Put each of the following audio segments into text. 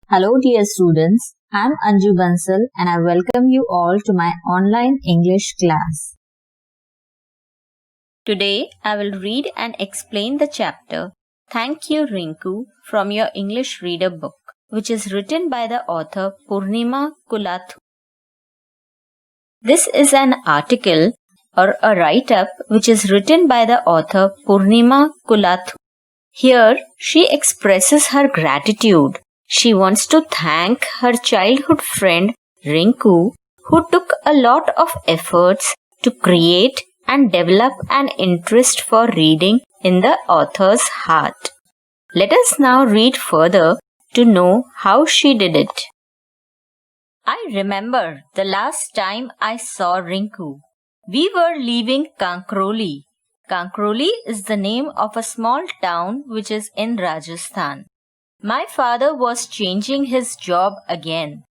Hello dear students, I am Anju Bansal and I welcome you all to my online English class. Today I will read and explain the chapter Thank You Rinku from your English reader book, which is written by the author Purnima Kulathu. This is an article or a write-up which is written by the author Purnima Kulathu. Here she expresses her gratitude. She wants to thank her childhood friend Rinku, who took a lot of efforts to create and develop an interest for reading in the author's heart. Let us now read further to know how she did it. I remember the last time I saw Rinku. We were leaving Kankroli. Kankroli is the name of a small town which is in Rajasthan. My father was changing his job again.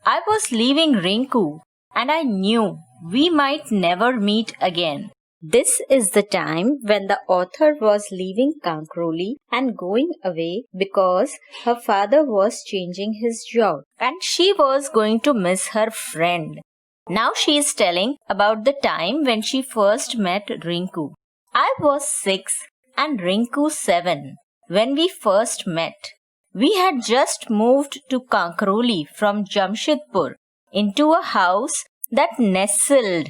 I was leaving Rinku and I knew we might never meet again. This is the time when the author was leaving Kankroli and going away because her father was changing his job and she was going to miss her friend. Now she is telling about the time when she first met Rinku. I was 6 and Rinku 7 when we first met. We had just moved to Kankroli from Jamshedpur into a house that nestled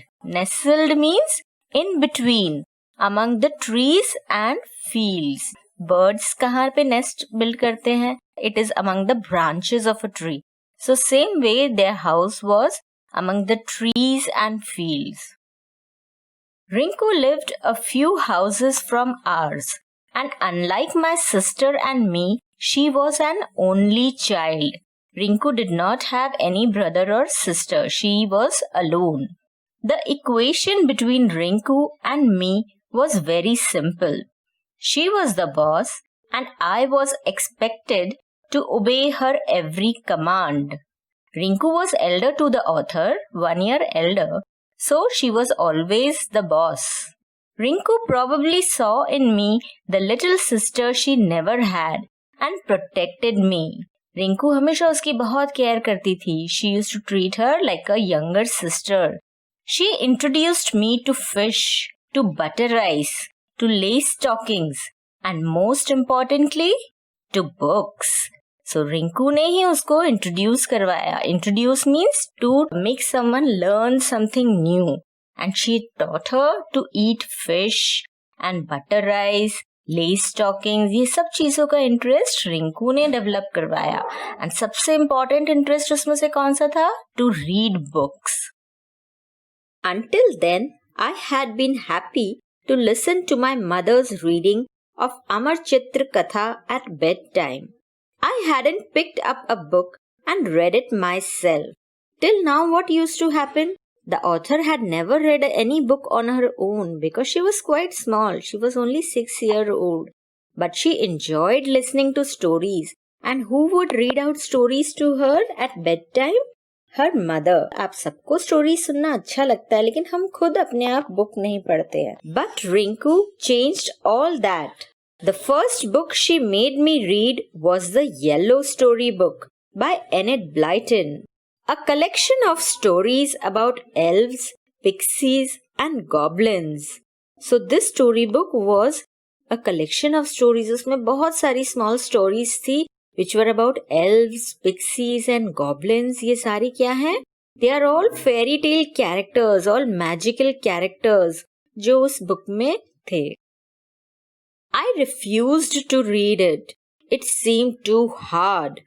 means in between among the trees and fields. Birds कहाँ पे nest build करते हैं? It is among the branches of a tree. So same way their house was among the trees and fields. Rinku lived a few houses from ours, and unlike my sister and me, she was an only child. Rinku did not have any brother or sister. She was alone. The equation between Rinku and me was very simple. She was the boss and I was expected to obey her every command. Rinku was elder to the author, 1 year elder, so she was always the boss. Rinku probably saw in me the little sister she never had and protected me. Rinku हमेशा उसकी बहुत care करती थी. She used to treat her like a younger sister. She introduced me to fish, to butter rice, to lace stockings, and most importantly, to books. So Rinku ने ही उसको introduce करवाया. Introduce means to make someone learn something new. And she taught her to eat fish and butter rice, lace stockings. ये सब चीजों का interest Rinku ने develop करवाया. And सबसे इम्पोर्टेंट इंटरेस्ट उसमें से कौन सा था? To read books. Until then, I had been happy to listen to my mother's reading of Amar Chitra Katha at bedtime. I hadn't picked up a book and read it myself. Till now, what used to happen? The author had never read any book on her own because she was quite small. She was only 6 years old. But she enjoyed listening to stories. And who would read out stories to her at bedtime? Her mother. आप सबको story सुनना अच्छा लगता है लेकिन हम खुद अपने आप बुक नहीं पढ़ते हैं. But Rinku changed all that. The first book she made me read was the Yellow Story Book by Enid Blyton. A collection of stories about elves, pixies and goblins. So this storybook was a collection of stories. उसमें बहुत सारी small stories थी which were about elves, pixies and goblins. ये सारी क्या हैं? They are all fairy tale characters, all magical characters जो उस book में थे. I refused to read it. It seemed too hard.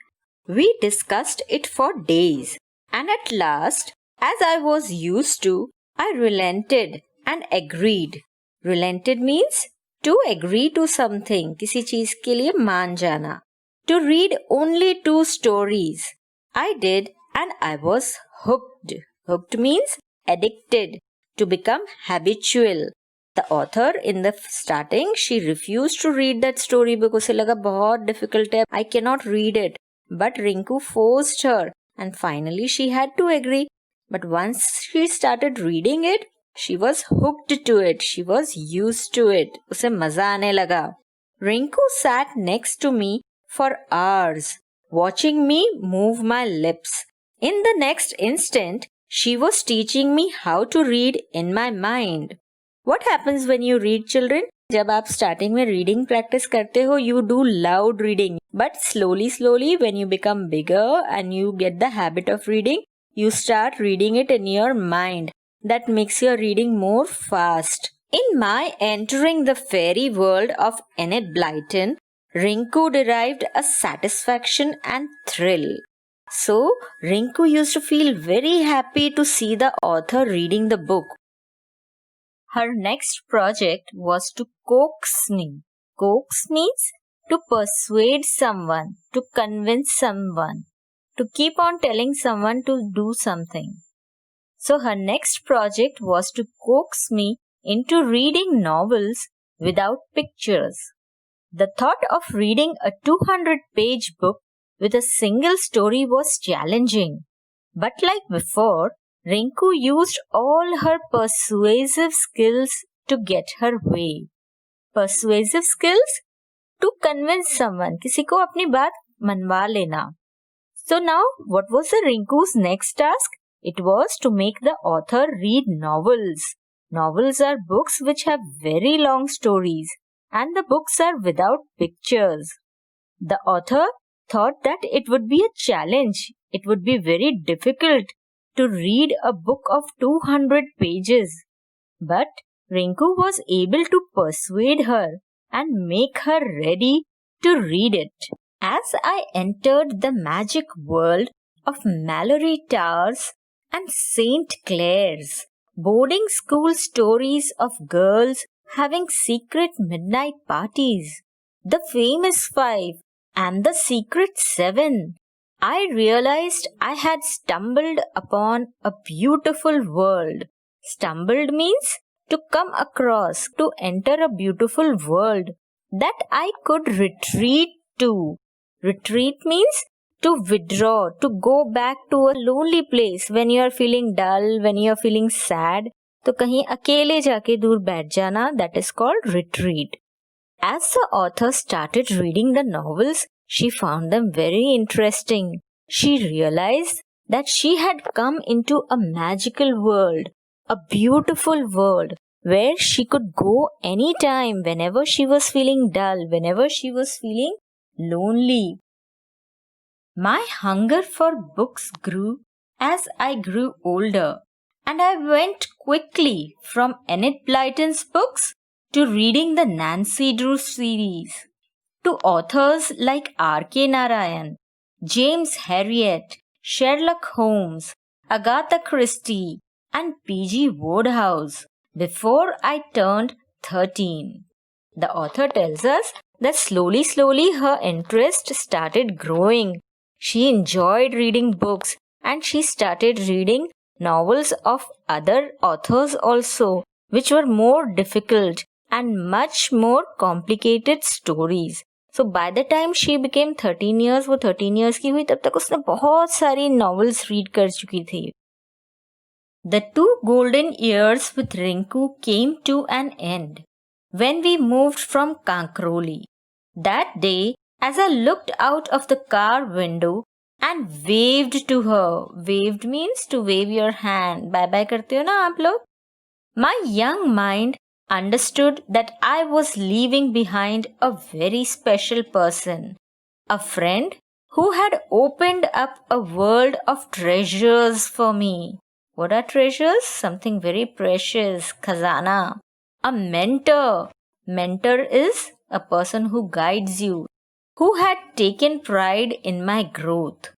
We discussed it for days. And at last, as I was used to, I relented and agreed. Relented means to agree to something, किसी चीज के लिए मान जाना. To read only 2 stories. I did and I was hooked. Hooked means addicted, to become habitual. The author in the starting, she refused to read that storybook. उसे लगा बहुत difficult है, I cannot read it. But Rinku forced her. And finally she had to agree. But once she started reading it, she was hooked to it. She was used to it. उसे मजा आने लगा. Rinku sat next to me for hours. watching me move my lips. In the next instant, she was teaching me how to read in my mind. What happens when you read, children? जब आप starting में reading practice करते हो, you do loud reading. But slowly, when you become bigger and you get the habit of reading, you start reading it in your mind. That makes your reading more fast. In my entering the fairy world of Enid Blyton, Rinku derived a satisfaction and thrill. So, Rinku used to feel very happy to see the author reading the book. Her next project was to coax me. Coax means to persuade someone, to convince someone, to keep on telling someone to do something. So her next project was to coax me into reading novels without pictures. The thought of reading a 200-page book with a single story was challenging. But like before, Rinku used all her persuasive skills to get her way. Persuasive skills? To convince someone. किसी को अपनी बात मनवा लेना. So now, what was the Rinku's next task? It was to make the author read novels. Novels are books which have very long stories, and the books are without pictures. The author thought that it would be a challenge. It would be very difficult to read a book of 200 pages. But Rinku was able to persuade her and make her ready to read it. As I entered the magic world of Mallory Towers and St. Clair's, boarding school stories of girls having secret midnight parties, the famous 5 and the secret 7, I realized I had stumbled upon a beautiful world. Stumbled means to come across, to enter a beautiful world that I could retreat to. Retreat means to withdraw, to go back to a lonely place when you are feeling dull, when you are feeling sad. तो कहीं अकेले जाके दूर बैठ जाना, that is called retreat. As the author started reading the novels, she found them very interesting. She realized that she had come into a magical world, a beautiful world, where she could go anytime whenever she was feeling dull, whenever she was feeling lonely. My hunger for books grew as I grew older, and I went quickly from Enid Blyton's books to reading the Nancy Drew series, to authors like R.K. Narayan, James Herriot, Sherlock Holmes, Agatha Christie, and P.G. Wodehouse before I turned 13. The author tells us that slowly her interest started growing. She enjoyed reading books and she started reading novels of other authors also, which were more difficult and much more complicated stories. So by the time she became 13 years, वो 13 years की हुई, तब तक उसने बहुत सारी novels read कर चुकी थी. The 2 golden years with Rinku came to an end when we moved from Kankroli. That day, as I looked out of the car window and waved to her. Waved means to wave your hand. Bye-bye करते हो ना आप लोग? My young mind understood that I was leaving behind a very special person, a friend who had opened up a world of treasures for me. What are treasures? Something very precious, khazana. A mentor. Mentor is a person who guides you, who had taken pride in my growth.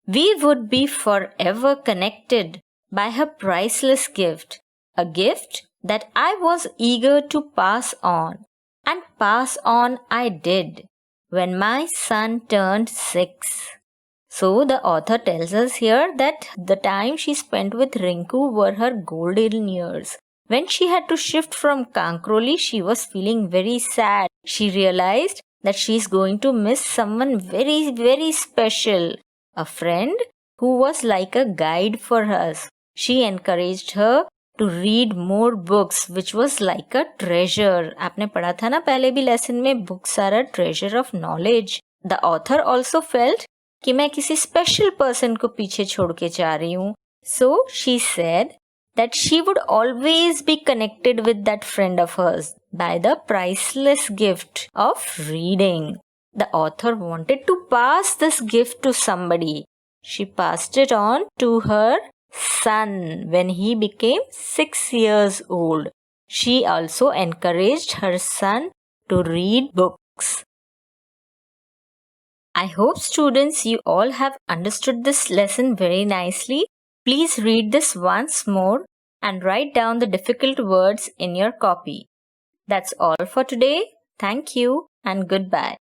We would be forever connected by her priceless gift, a gift that I was eager to pass on, and pass on I did when my son turned 6. So the author tells us here that the time she spent with Rinku were her golden years. When she had to shift from Kankroli, she was feeling very sad. She realized that she is going to miss someone very, very special, a friend who was like a guide for us. She encouraged her to read more books, which was like a treasure. आपने पढ़ा था ना पहले भी lesson में, books are a treasure of knowledge. The author also felt कि मैं किसी स्पेशल पर्सन को पीछे छोड़ के जा रही हूँ. So she said that she would always be connected with that friend of hers by the priceless gift of reading. The author wanted to pass this gift to somebody. She passed it on to her son when he became 6 years old. She also encouraged her son to read books. I hope students you all have understood this lesson very nicely. Please read this once more and write down the difficult words in your copy. That's all for today. Thank you and goodbye.